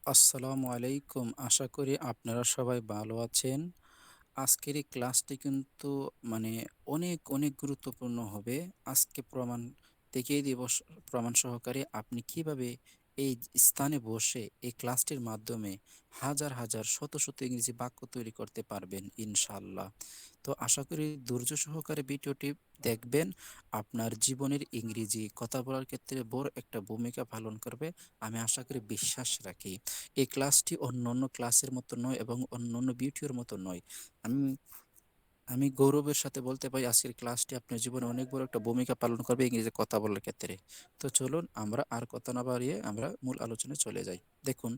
আসসালামু আলাইকুম। আশা করি আপনারা সবাই ভালো আছেন। আজকের এই ক্লাসটি কিন্তু মানে অনেক, অনেক গুরুত্বপূর্ণ হবে। আজকে প্রমাণ দেখিয়ে দিব প্রমাণ সহকারে আপনি কিভাবে এই স্থানে বসে এই ক্লাসটির মাধ্যমে হাজার, হাজার শত, শত ইংরেজি বাক্য তৈরি করতে পারবেন ইনশাআল্লাহ। তো আশা করি ধৈর্য সহকারে ভিডিওটি দেখবেন। আপনার জীবনের ইংরেজি কথা বলার ক্ষেত্রে বড় একটা ভূমিকা পালন করবে। আমি আশা করি বিশ্বাস রাখি। এই ক্লাসটি অন্যান্য ক্লাসের মতো নয় এবং অন্যান্য ভিডিওর মতো নয়। আমি আমি গৌরবের সাথে বলতে পারি আজকের ক্লাসটি আপনার জীবনে অনেক বড় একটা ভূমিকা পালন করবে ইংরেজি কথা বলার ক্ষেত্রে। তো চলুন আমরা আর কথা না বাড়িয়ে আমরা মূল আলোচনায় চলে যাই। দেখুন,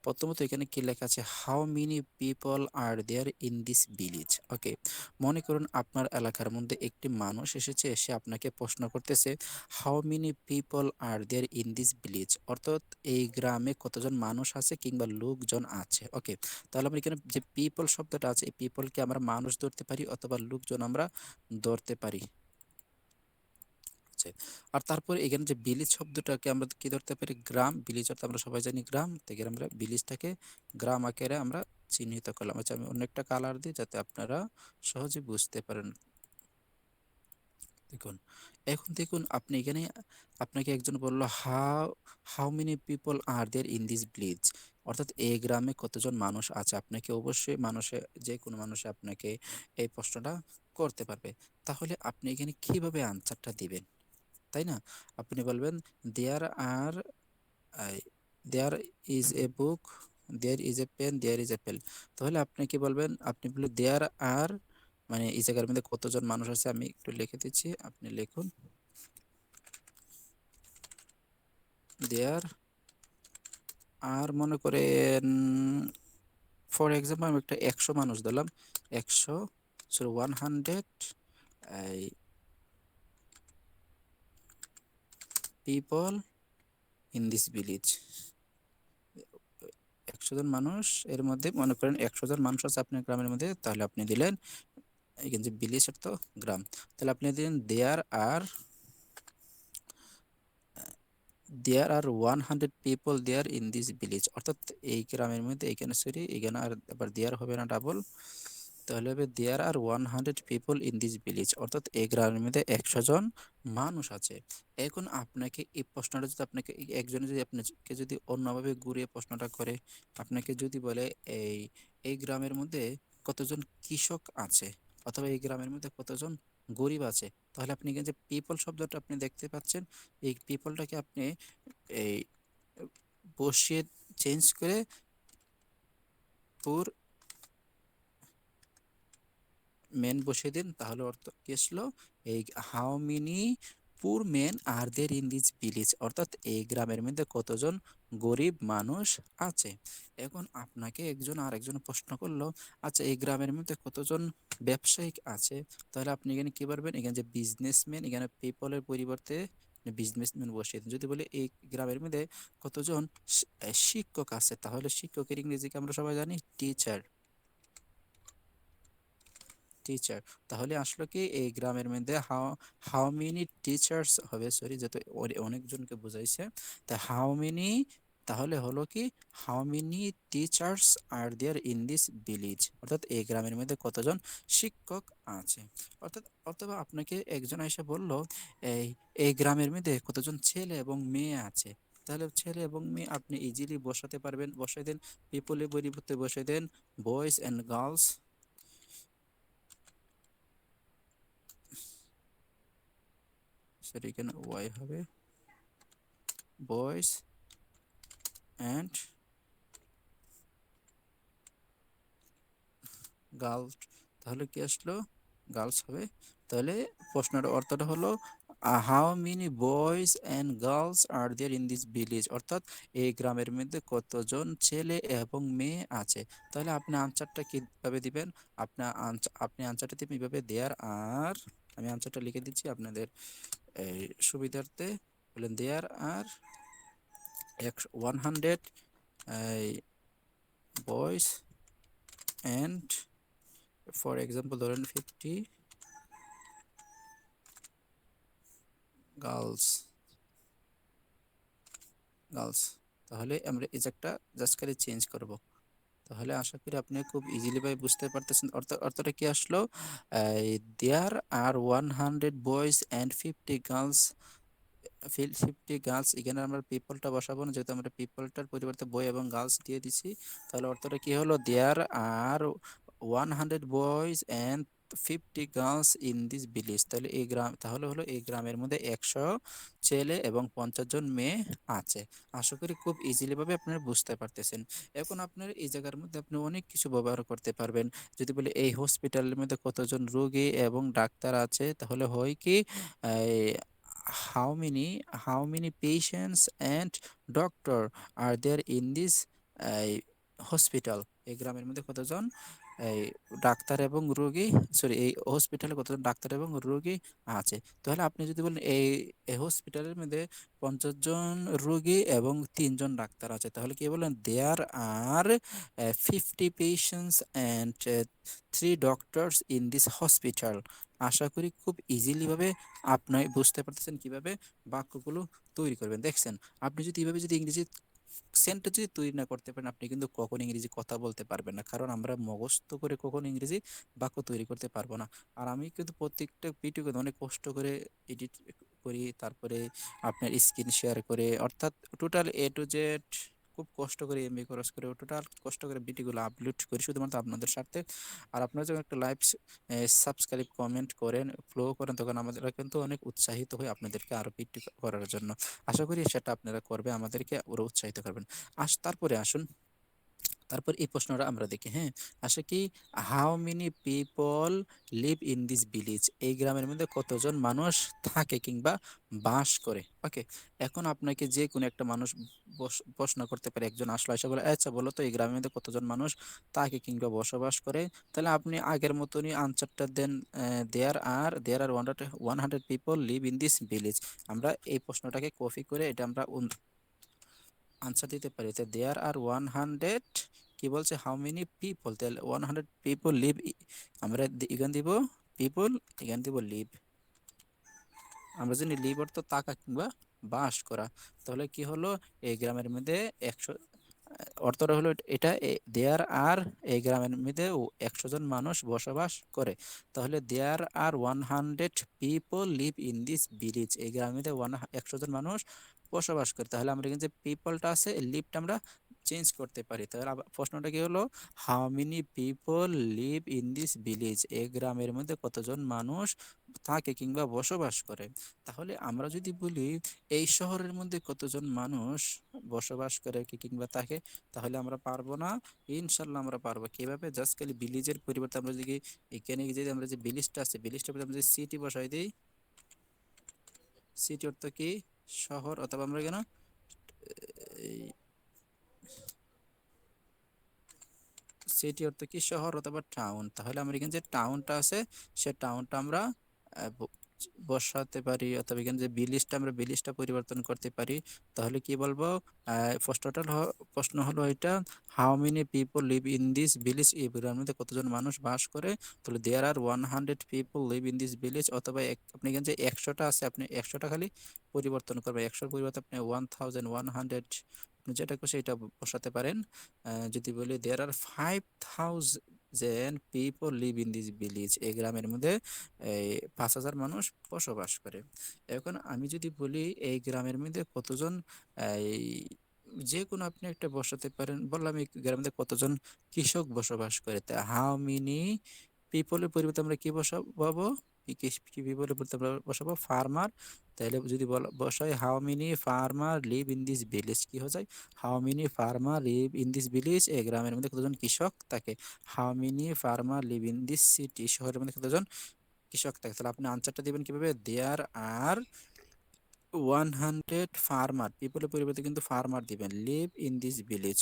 প্রথমত এখানে কি লেখা আছে, how many people are there in this village. Okay, মনে করুন আপনার এলাকার মধ্যে একটি মানুষ এসেছে, এসে আপনাকে প্রশ্ন করতেছে how many people are there in this village, অর্থাৎ এই গ্রামে কতজন মানুষ আছে কিংবা লোকজন আছে। ওকে, তাহলে আমরা এখানে যে পিপল শব্দটা আছে, এই পিপলকে আমরা মানুষ ধরতে পারি অথবা লোকজন আমরা ধরতে পারি। আচ্ছা, আর তারপরে এখানে যে ভিলেজ শব্দটাকে আমরা কি ধরতে পারি, গ্রাম। ভিলেজ অর্থ আমরা সবাই জানি গ্রাম থেকে আমরা ভিলেজটাকে গ্রাম আকারে আমরা চিহ্নিত করলাম। আচ্ছা, আমি অন্য একটা কালার দিই যাতে আপনারা সহজে বুঝতে পারেন। দেখুন, এখন দেখুন আপনি এখানে আপনাকে একজন বলল how how many people are there in this village, অর্থাৎ এই গ্রামে কতজন মানুষ আছে। আপনাকে অবশ্যই মানুষে, যে কোনো মানুষে আপনাকে এই প্রশ্নটা করতে পারবে। তাহলে আপনি এখানে কিভাবে আনসারটা দিবেন, তাই না? আপনি বলবেন there are there is a book, there is a pen, there is a pail. তাহলে আপনি কি বলবেন, আপনি বলবেন দেয়ার আর, মানে এই জায়গার মধ্যে কতজন মানুষ আছে, আমি একটু লিখে দিচ্ছি, আপনি লিখুন দেয়ার আর, মনে করেন ফর এক্সাম্পল আমি একটা 100 মানুষ দিলাম, 100, sorry 100 people in this village. 100 জন মানুষ এর মধ্যে, মনে করেন 100 জন মানুষ আছে আপনার গ্রামের মধ্যে, তাহলে আপনি দিলেন এখানে যে ভিলেজ অর্থ গ্রাম, তাহলে আপনি দিলেন there are 100 people there in this village, অর্থাৎ এই গ্রামের মধ্যে, এখানে সরি এখানে আর আবার দেয়ার হবে না, ডাবল, তাহলে হবে দেয়ার are 100 people in this village, অর্থাৎ এই গ্রামের মধ্যে 100 জন মানুষ আছে। এখন আপনাকে এই প্রশ্নটা যদি আপনাকে একজনে যদি আপনাকে যদি অন্যভাবে ঘুরিয়ে প্রশ্নটা করে, আপনাকে যদি বলে এই এই গ্রামের মধ্যে কতজন কৃষক আছে, অথবা এই গ্রামের মধ্যে কতজন গরিব আছে, তাহলে আপনি এখানে যে পিপল শব্দটা আপনি দেখতে পাচ্ছেন, এই পিপলটাকে আপনি এই বসিয়ে চেঞ্জ করে পুর মেন বসিয়ে দিন, তাহলে অর্থ কি আসলো, এই how many poor men are there in this village, অর্থাৎ এই গ্রামের মধ্যে কতজন গরিব মানুষ আছে। এখন আপনাকে একজন আর একজন প্রশ্ন করলো, আচ্ছা এই গ্রামের মধ্যে কতজন ব্যবসায়িক আছে, তাহলে আপনি এখানে কি পারবেন, এখানে যে বিজনেসম্যান, এখানে পিপলের পরিবর্তে বিজনেসম্যান বসিয়ে দিন। যদি বলে এই গ্রামের মধ্যে কতজন শিক্ষক আছে, তাহলে শিক্ষকের ইংরেজিকে আমরা সবাই জানি টিচার, টিচার। তাহলে আসলো কি এই গ্রামের মধ্যে হাউ হাউ মেনি টিচার্স হবে, সরি যত অনেকজনকে বোঝাইছে, তা হাউ মেনি, তাহলে হলো কি how many teachers are there in this village, অর্থাৎ এই গ্রামের মধ্যে কতজন শিক্ষক আছে। অর্থাৎ অথবা আপনাকে একজন এসে বলল এই এই গ্রামের মধ্যে কতজন ছেলে এবং মেয়ে আছে, তাহলে ছেলে এবং মেয়ে আপনি ইজিলি বসাতে পারবেন, বসাই দেন পিপলের পরিবর্তে বসাই দেন বয়েজ অ্যান্ড গার্লস, সেটা এখানে ওয়াই হবে, বয়েজ অ্যান্ড গার্লস, তাহলে কি আসলো, গার্লস হবে। তাহলে প্রশ্নের অর্থটা হলো how many boys and girls are there in this village, অর্থাৎ এই গ্রামের মধ্যে কতজন ছেলে এবং মেয়ে আছে। তাহলে আপনি আনসারটা কিভাবে দিবেন, আপনি আনসারটা দিবেন এইভাবে, দেয়ার আর, আমি আনসারটা লিখে দিচ্ছি আপনাদের এই সুবিধার্থে, বলেন there are 100 boys and, for example ধরেন 50 গার্লস, গার্লস, তাহলে আমরা এই জায়গাটা জাস্ট খালি চেঞ্জ করব। তাহলে আশা করি আপনি খুব ইজিলি ভাবে বুঝতে পারতেছেন অর্থটা কি আসলো। দেয়ার are 100 boys and 50 girls, 50 girls, এখানে আমরা পিপলটা বসাবো না, যেহেতু আমরা পিপলটার পরিবর্তে বয় এবং গার্লস দিয়ে দিছি। তাহলে অর্থটা কি হলো, দেয়ার are 100 boys and 50 girls in this village. তাহলে এই গ্রাম, তাহলে হলো এই গ্রামের মধ্যে 100 ছেলে এবং 50 জন মেয়ে আছে। আশা করি খুব ইজিলি ভাবে আপনারা বুঝতে পারতেছেন। এখন আপনার এই জায়গার মধ্যে আপনি অনেক কিছু ব্যবহার করতে পারবেন। যদি বলি এই হসপিটালের মধ্যে কতজন রোগী এবং ডাক্তার আছে, তাহলে হয় কি, how many patients and doctor are there in this hospital. এই গ্রামের মধ্যে কতজন এই ডাক্তার এবং রোগী, সরি এই হসপিটালে কতজন ডাক্তার এবং রোগী আছে। তাহলে আপনি যদি বলেন এই হসপিটালের মধ্যে 50 জন রোগী এবং 3 জন ডাক্তার আছে, তাহলে কি বলেন, there are 50 patients and 3 doctors in this hospital. আশা করি খুব ইজিলি ভাবে আপনি বুঝতে পারতেছেন কিভাবে বাক্যগুলো তৈরি করবেন। দেখছেন, আপনি যদি এইভাবে যদি ইংরেজি সেন্টেন্স যদি তৈরি না করতে পারেন, আপনি কিন্তু কখনো ইংরেজি কথা বলতে পারবেন না, কারণ আমরা মুখস্থ করে কখনো ইংরেজি বাক্য তৈরি করতে পারবো না। আর আমি কিন্তু প্রত্যেকটা ভিডিও কিন্তু অনেক কষ্ট করে এডিট করি, তারপরে আপনার স্ক্রিন শেয়ার করে, অর্থাৎ টোটাল A to Z খুব কষ্ট করে এমবি খরচ করে টোটাল কষ্ট করে ভিডিওগুলো আপলোড করি শুধুমাত্র আপনাদের সাথে। আর আপনারা যখন একটা লাইভ সাবস্ক্রাইব কমেন্ট করেন ফলো করেন, তখন আমাদের কিন্তু অনেক উৎসাহিত হয়ে আপনাদেরকে আরো ভিডিও করার জন্য। আশা করি সেটা আপনারা করবে, আমাদেরকে আরো উৎসাহিত করবেন। তারপরে আসুন, তারপর এই প্রশ্নটা আমরা দেখি। হ্যাঁ, আসে কি, how many people live in this village, এই গ্রামের মধ্যে কতজন মানুষ থাকে কিংবা বাস করে। ওকে, এখন আপনাকে যে কোনো একটা মানুষ প্রশ্ন করতে পারে, একজন আসলো এসে বলে, আচ্ছা বলো তো এই গ্রামের মধ্যে কতজন মানুষ থাকে কিংবা বসবাস করে। তাহলে আপনি আগের মতনই আনসারটা দেন, দেয়ার are 100 people live in this village. আমরা এই প্রশ্নটাকে কপি করে এটা আমরা আনসার দিতে পারি। তো দেয়ার আর 100, কি বলছে, হাউ মেনি পিপল, তাহলে 100 পিপল লিভ, আমরা এখানে দিব পিপল, এখানে দিব লিভ। আমরা জানি লিভ অর্থ থাকা কিংবা বাস করা। তাহলে কি হলো, এই গ্রামের মধ্যে 100, অর্থটা হলো এটা, দেয়ার আর এই গ্রামের মধ্যে 100 জন মানুষ বসবাস করে। তাহলে দেয়ার are 100 people live in this village, এই গ্রামের মধ্যে 100 জন মানুষ বসবাস করে। তাহলে আমরা কিন্তু যে পিপলটা আছে, লিভটা আমরা চেঞ্জ করতে পারি। তাহলে প্রশ্নটা কি হলো, how many people live in this village, এই গ্রামের মধ্যে কতজন মানুষ থাকে কিংবা বসবাস করে। তাহলে আমরা যদি বলি এই শহরের মধ্যে কতজন মানুষ বসবাস করে কি কিংবা থাকে, তাহলে আমরা পারবো না। ইনশাল্লাহ আমরা পারবো। কিভাবে, জাস্ট খালি ভিলেজের পরিবর্তে আমরা যদি এখানে যদি আমরা যে ভিলেজটা আছে, ভিলেজটার পরিবর্তে আমরা যদি সিটি বসাই দিই, সিটি অর্থ কি, শহর, অথবা আমরা কেন এই সিটি অর্থ কি, শহর অথবা টাউন। তাহলে আমরা এখানে যে টাউনটা আছে, সে টাউনটা আমরা বসাতে পারি, অথবা এখানে যে ভিলেজটা, আমরা ভিলেজটা পরিবর্তন করতে পারি। তাহলে কি বলবো, প্রশ্ন হলো এটা, how many people live in this village, এই ভিলেজের মধ্যে কতজন মানুষ বাস করে। তাহলে দেয়ার are 100 people live in this village, অথবা আপনি এখানে যে 100টা আছে, আপনি 100টা খালি পরিবর্তন করবেন, 100-র পরিবর্তে আপনি 1100, আপনি যেটা খুশি এটা বসাতে পারেন। যদি বলি দেয়ার আর 5000 people live in this village, এই গ্রামের মধ্যে এই 5000 মানুষ বসবাস করে। এখন আমি যদি বলি এই গ্রামের মধ্যে কতজন, এই যে কোনো আপনি একটা বসাতে পারেন, বললাম এই গ্রামের মধ্যে কতজন কৃষক বসবাস করে, তা হাউ মেনি পিপলের পরিবর্তে আমরা কি বসাবো, কি পিপলের পরিবর্তে আমরা বসাবো ফার্মার। তাহলে যদি বসাই how many farmer live in this village, কি হয়ে যায়, how many farmer live in this village, এই গ্রামের মধ্যে কতজন কৃষক থাকে। How many farmer live in this city, শহরের মধ্যে কতজন কৃষক থাকে। তাহলে আপনি আনসারটা দিবেন কিভাবে, দেয়ার আর 100 ফার্মার, পিপলের পরিবর্তে কিন্তু ফার্মার দিবেন, লিভ ইন দিস ভিলেজ,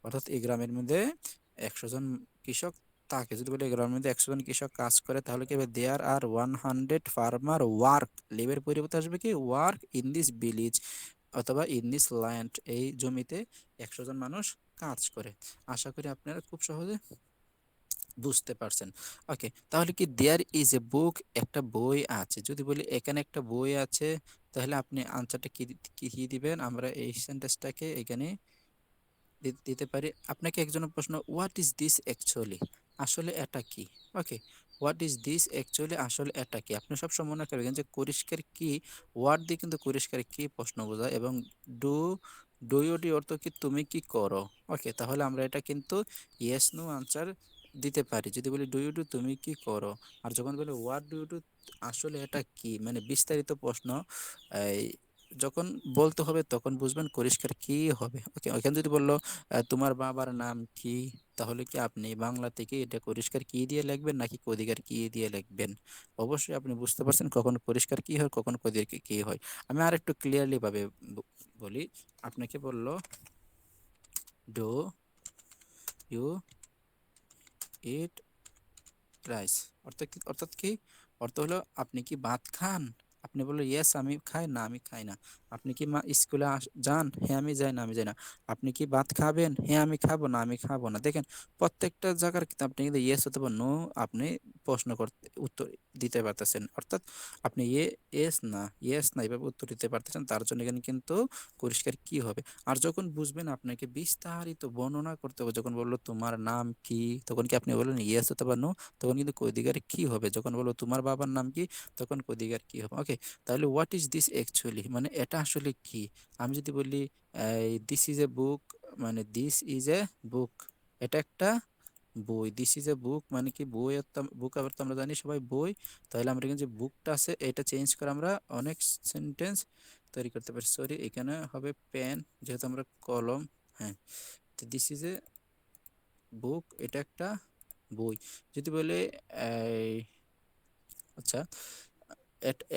অর্থাৎ এই গ্রামের মধ্যে 100 জন কৃষক থাকে। যদি বলে এই গ্রামের মধ্যে 100 জন কৃষক কাজ করে, তাহলে কি হবে, দেয়ার আর 100 ফার্মার ওয়ার্ক, লিভের পরিবর্তে আসবে কি, ওয়ার্ক ইন দিস ভিলেজ, অথবা ইন দিস ল্যান্ড, এই জমিতে 100 জন মানুষ কাজ করে। আশা করি আপনারা খুব সহজে বুঝতে পারছেন। ওকে, তাহলে কি দেয়ার ইজ এ বুক, একটা বই আছে, যদি বলি এখানে একটা বই আছে, তাহলে আপনি আনসারটা কি কি দিবেন, আমরা এই সেন্টেন্সটাকে এখানে দিতে পারি। আপনাকে একজনের প্রশ্ন, হোয়াট ইজ দিস অ্যাকচুয়ালি, আসলে এটা কি? ওকে, হোয়াট ইজ দিস অ্যাকচুয়ালি, আসলে এটা কি? আপনি সবসময় মনে করবেন যে পরিষ্কার কি, ওয়ার্ড দিয়ে কিন্তু পরিষ্কার কি প্রশ্ন বোঝায়, এবং ডু ডু ইউ ডি অর্থ কি তুমি কি করো। ওকে, তাহলে আমরা এটা কিন্তু ইয়েস নো আনসার দিতে পারি। যদি বলি ডু ইউ ডু তুমি কি করো, আর যখন বলি হোয়াট ডু ইউ ডু আসলে এটা কি, মানে বিস্তারিত প্রশ্ন, এই যখন বলতে হবে তখন বুঝবেন পরিষ্কার কি হবে। ওকে, ওখানে যদি বললো তোমার বাবার নাম কি, তাহলে কি আপনি বাংলা থেকে এটা পরিষ্কার কি দিয়ে লিখবেন নাকি অধিকার কি দিয়ে লিখবেন? অবশ্যই আপনি বুঝতে পারছেন কখন পরিষ্কার কি হয়, কখন অধিকার কি হয়। আমি আর একটু ক্লিয়ারলি ভাবে বলি। আপনাকে বললো ডু ইউ ইট রাইস, অর্থাৎ কি, অর্থ হলো আপনি কি ভাত খান? আপনি বললো ইয়েস আমি খাই, না আমি খাই না। আপনি কি স্কুলে যান? হ্যাঁ আমি যাই, না আমি যাই না। আপনি কি ভাত খাবেন? হ্যাঁ আমি খাবো, না আমি খাবো না। দেখেন, প্রত্যেকটা জায়গার কিন্তু আপনি কিন্তু ইয়েস অথবা নো আপনি প্রশ্ন করতে উত্তর দিতে পারতেছেন। অর্থাৎ আপনি ইয়েস না এভাবে উত্তর দিতে পারতেছেন, তার জন্য এখানে কিন্তু পরিষ্কার কি হবে। আর যখন বুঝবেন আপনাকে বিস্তারিত বর্ণনা করতে হবে, যখন বললো তোমার নাম কি, তখন কি আপনি বললেন ইয়েস অথবা নো, তখন কিন্তু কদিগারে কি হবে। যখন বলো তোমার বাবার নাম কি, তখন কদিগার কি হবে। ওকে, তাহলে হোয়াট ইজ দিস অ্যাকচুয়ালি, মানে এটা আসলে কি। আমি যদি বলি দিস ইজ এ বুক, মানে দিস ইজ এ বুক, এটা একটা বই। দিস ইজ এ বুক মানে কি বই, বুক আবার তো আমরা জানি সবাই বই। তাহলে আমরা এখানে যে বুকটা আছে এটা চেঞ্জ করে আমরা অনেক সেন্টেন্স তৈরি করতে পারি। সরি, এখানে হবে পেন, যেহেতু আমরা কলম। হ্যাঁ, তো দিস ইজ এ বুক, এটা একটা বই। যদি বলে এই, আচ্ছা,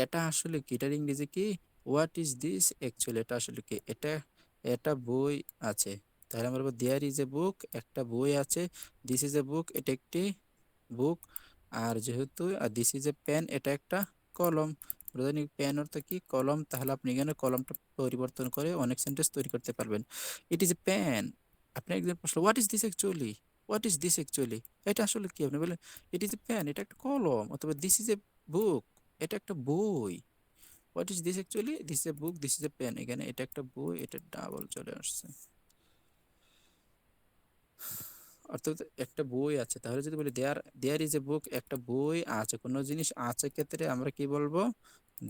এটা আসলে কি, এটার ইংরেজি কি, হোয়াট ইজ দিস অ্যাকচুয়ালি, এটা আসলে কি, এটা এটা বই আছে। তাহলে আমরা বলবো দেয়ার ইজ এ বুক, একটা বই আছে। দিস ইজ এ বুক, এটা একটি বুক। আর যেহেতু দিস ইজ এ পেন, এটা একটা কলম। আমরা জানি পেন অর্থ কি, কলম। তাহলে আপনি এখানে কলমটা পরিবর্তন করে অনেক সেন্টেন্স তৈরি করতে পারবেন। It is a pen. আপনি একজন প্রশ্ন, what is this actually, what is this actually, এটা আসলে কি, আপনি বলেন ইট ইজ এ পেন, এটা একটা কলম। অথবা দিস ইজ এ বুক, এটা একটা বই। What is this actually, this is a book, this is a pen. এখানে এটা একটা বই, এটা ডাবল চলে আসছে, অর্থাৎ একটা বই আছে। তাহলে যদি বলি দেয়ার দেয়ার ইজ এ বুক, একটা বই আছে, কোনো জিনিস আছে ক্ষেত্রে আমরা কি বলবো,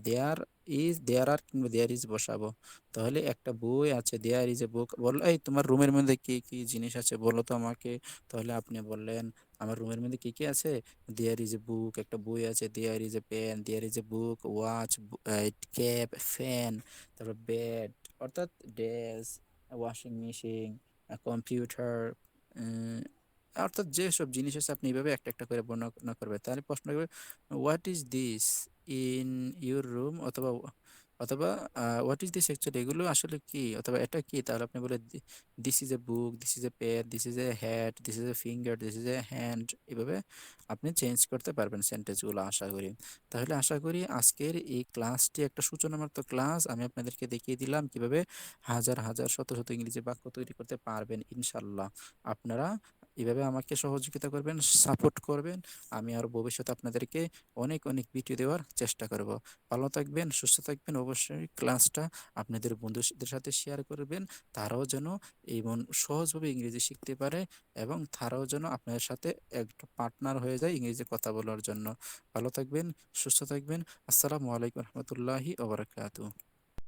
দেয়ার দেয়ার আর কিংবা দেয়ার ইজ বসাবো। তাহলে একটা বই আছে, দেয়ার ইজ এ বুক। বললো এই তোমার রুমের মধ্যে কি কি জিনিস আছে বলো তো আমাকে। তাহলে আপনি বললেন আমার রুমের মধ্যে কি কি আছে, দেয়ার ইজ এ বুক, একটা বই আছে, there is a pen, there is a book, watch, cap, fan, তারপর বেড, অর্থাৎ ডেস্ক, ওয়াশিং মেশিন, কম্পিউটার, অর্থাৎ যেসব জিনিস আছে আপনি এইভাবে একটা একটা করে বর্ণনা করবেন। তাহলে প্রশ্ন করবে what is this in your room, অথবা অথবা হোয়াট ইজ দিস অ্যাকচুয়ালি, এগুলো আসলে কি, অথবা এটা কি। তাহলে আপনি বলে this is a book, this is a pen, this is a hat, this is a finger, this is a hand. এভাবে আপনি চেঞ্জ করতে পারবেন সেন্টেন্সগুলো, আশা করি। তাহলে আশা করি আজকের এই ক্লাসটি একটা সূচনা মাত্র ক্লাস। আমি আপনাদেরকে দেখিয়ে দিলাম কিভাবে হাজার হাজার শত শত ইংরেজি বাক্য তৈরি করতে পারবেন ইনশাল্লাহ। আপনারা এভাবে আমাকে সহযোগিতা করবেন, সাপোর্ট করবেন। আমি আর ভবিষ্যতে আপনাদেরকে অনেক অনেক ভিডিও দেওয়ার চেষ্টা করব। ভালো থাকবেন, সুস্থ থাকবেন। অবশ্যই ক্লাসটা আপনাদের বন্ধুদের সাথে শেয়ার করবেন, তারাও যেন এমন সহজভাবে ইংরেজি শিখতে পারে, এবং তারাও যেন আপনাদের সাথে একটা পার্টনার হয়ে যায় ইংরেজি কথা বলার জন্য। ভালো থাকবেন, সুস্থ থাকবেন। আসসালামু আলাইকুম রহমতুল্লাহি ওবরাকাতু।